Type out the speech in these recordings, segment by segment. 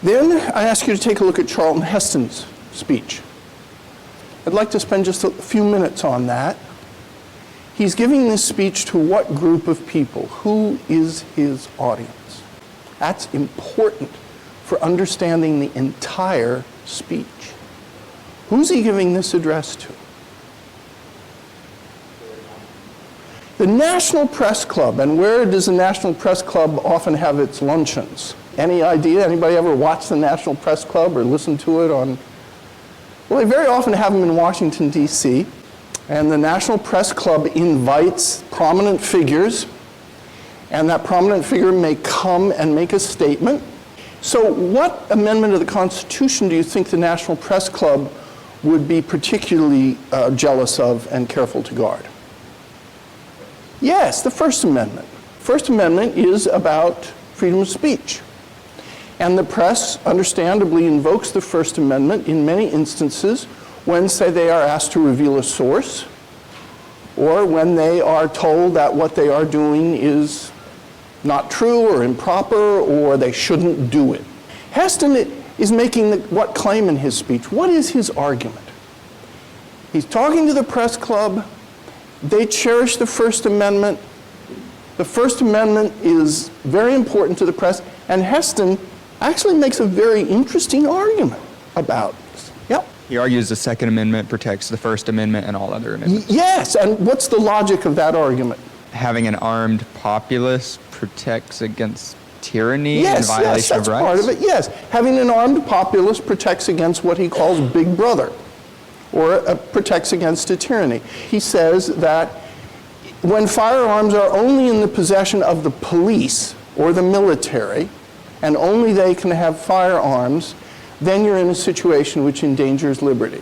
Then I ask you to take a look at Charlton Heston's speech. I'd like to spend just a few minutes on that. He's giving this speech to what group of people? Who is his audience? That's important for understanding the entire speech. Who's he giving this address to? The National Press Club. And where does the National Press Club often have its luncheons? Any idea? Anybody ever watch the National Press Club or listen to it on? Well, they very often have them in Washington, D.C. And the National Press Club invites prominent figures, and that prominent figure may come and make a statement. So what amendment of the Constitution do you think the National Press Club would be particularly jealous of and careful to guard? Yes, the First Amendment. First Amendment is about freedom of speech. And the press understandably invokes the First Amendment in many instances when, say, they are asked to reveal a source, or when they are told that what they are doing is not true or improper, or they shouldn't do it. Heston is making what claim in his speech? What is his argument? He's talking to the press club. They cherish the First Amendment. The First Amendment is very important to the press, and Heston actually makes a very interesting argument about this. Yep. He argues the Second Amendment protects the First Amendment and all other amendments. Yes, and what's the logic of that argument? Having an armed populace protects against tyranny and Yes, violation that's of rights? part of it, yes. Having an armed populace protects against what he calls Big Brother, or protects against a tyranny. He says that when firearms are only in the possession of the police or the military, and only they can have firearms, then you're in a situation which endangers liberty.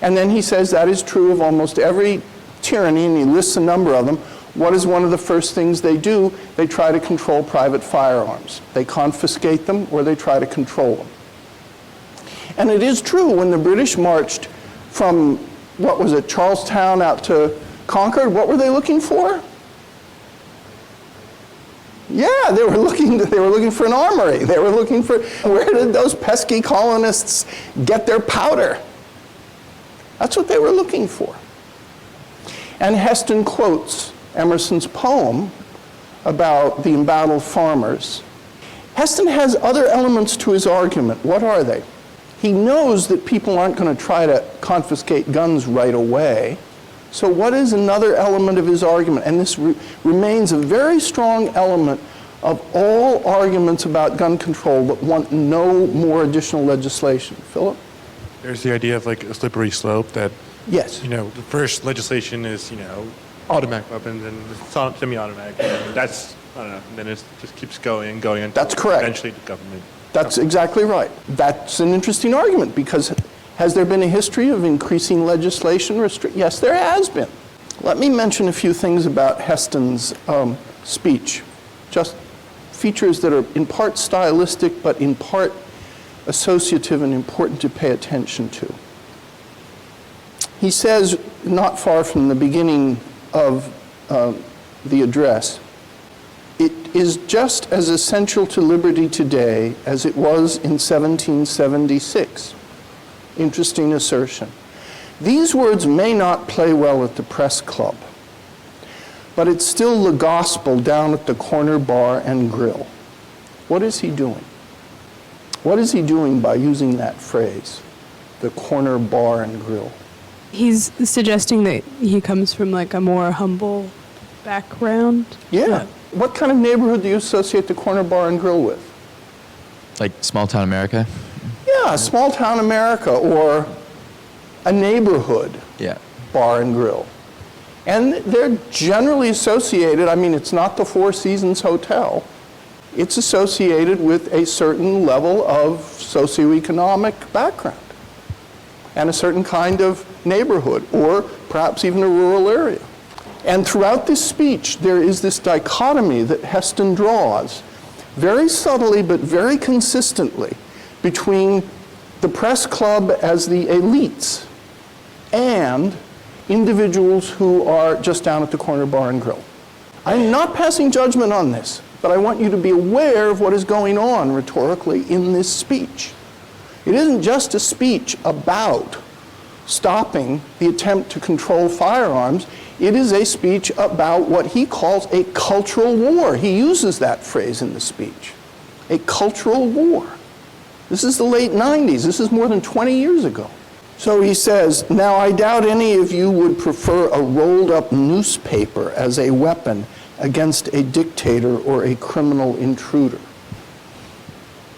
And then he says that is true of almost every tyranny, and he lists a number of them. What is one of the first things they do? They try to control private firearms. They confiscate them, or they try to control them. And it is true, when the British marched from, what was it, Charlestown out to Concord, what were they looking for? Yeah, they were looking for an armory. They were looking for, where did those pesky colonists get their powder? That's what they were looking for. And Heston quotes Emerson's poem about the embattled farmers. Heston has other elements to his argument. What are they? He knows that people aren't going to try to confiscate guns right away. So what is another element of his argument? And this remains a very strong element of all arguments about gun control that want no more additional legislation. Philip? There's the idea of like a slippery slope that, Yes. the first legislation is, automatic weapons and semi-automatic. And that's, I don't know, and then it just keeps going and going until That's correct. eventually the government. That's exactly right. That's an interesting argument, because has there been a history of increasing legislation? Yes, there has been. Let me mention a few things about Heston's speech, just features that are in part stylistic, but in part associative and important to pay attention to. He says, not far from the beginning of the address, "It is just as essential to liberty today as it was in 1776. Interesting assertion. These words may not play well at the press club, but it's still the gospel down at the corner bar and grill. What is he doing? What is he doing by using that phrase, the corner bar and grill? He's suggesting that he comes from like a more humble background. Yeah. What kind of neighborhood do you associate the corner bar and grill with? Like small town America? Yeah, small town America, or a neighborhood Yeah. bar and grill. And they're generally associated, I mean, it's not the Four Seasons Hotel. It's associated with a certain level of socioeconomic background and a certain kind of neighborhood, or perhaps even a rural area. And throughout this speech, there is this dichotomy that Heston draws, very subtly but very consistently, between the press club as the elites and individuals who are just down at the corner bar and grill. I'm not passing judgment on this, but I want you to be aware of what is going on rhetorically in this speech. It isn't just a speech about stopping the attempt to control firearms. It is a speech about what he calls a cultural war. He uses that phrase in the speech. A cultural war. This is the late 90s. This is more than 20 years ago. So he says, now I doubt any of you would prefer a rolled up newspaper as a weapon against a dictator or a criminal intruder.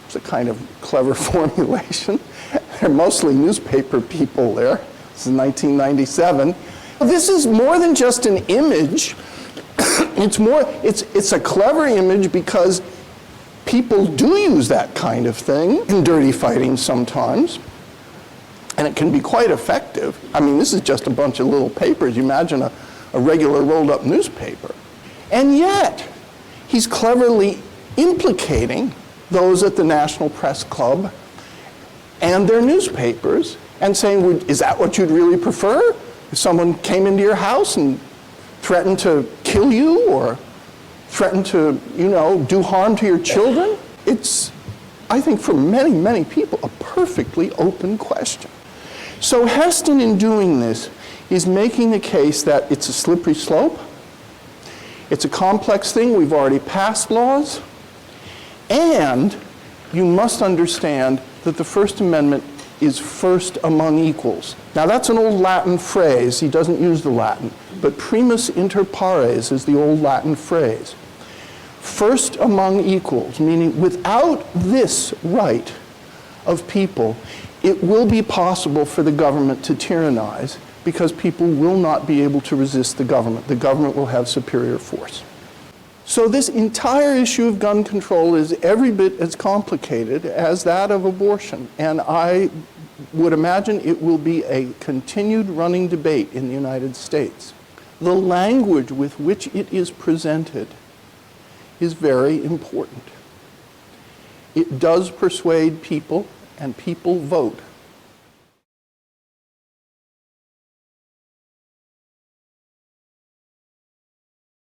It's a kind of clever formulation. They're mostly newspaper people there. This is 1997. This is more than just an image. It's a clever image because people do use that kind of thing in dirty fighting sometimes. And it can be quite effective. I mean, this is just a bunch of little papers. You imagine a regular rolled up newspaper. And yet, he's cleverly implicating those at the National Press Club and their newspapers and saying, is that what you'd really prefer? If someone came into your house and threatened to kill you or threatened to, do harm to your children? It's, I think, for many, many people, a perfectly open question. So Heston, in doing this, is making the case that it's a slippery slope. It's a complex thing. We've already passed laws. And you must understand that the First Amendment is first among equals. Now, that's an old Latin phrase. He doesn't use the Latin. But primus inter pares is the old Latin phrase. First among equals, meaning without this right of people, it will be possible for the government to tyrannize because people will not be able to resist the government. The government will have superior force. So this entire issue of gun control is every bit as complicated as that of abortion. And I would imagine it will be a continued running debate in the United States. The language with which it is presented is very important. It does persuade people, and people vote